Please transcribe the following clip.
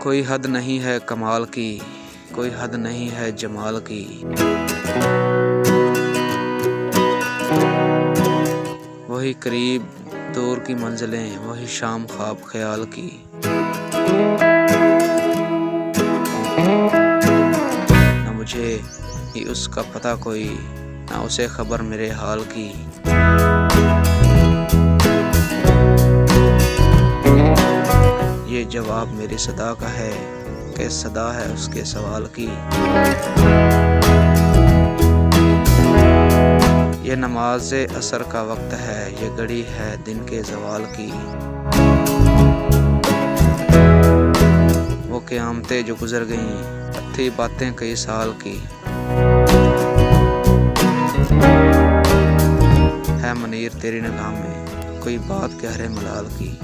कोई हद नहीं है कमाल की, कोई हद नहीं है जमाल की। वही करीब दूर की मंजिलें, वही शाम ख्वाब ख्याल की। न मुझे ही उसका पता कोई, न उसे खबर मेरे हाल की। ये जवाब मेरी सदा का है कि सदा है उसके सवाल की। ये नमाज़े असर का वक्त है, ये घड़ी है दिन के ज़वाल की। वो क़यामतें जो गुज़र गईं, थी बातें कई साल की। है मुनीर तेरी निगाह में कोई बात गहरे मलाल की।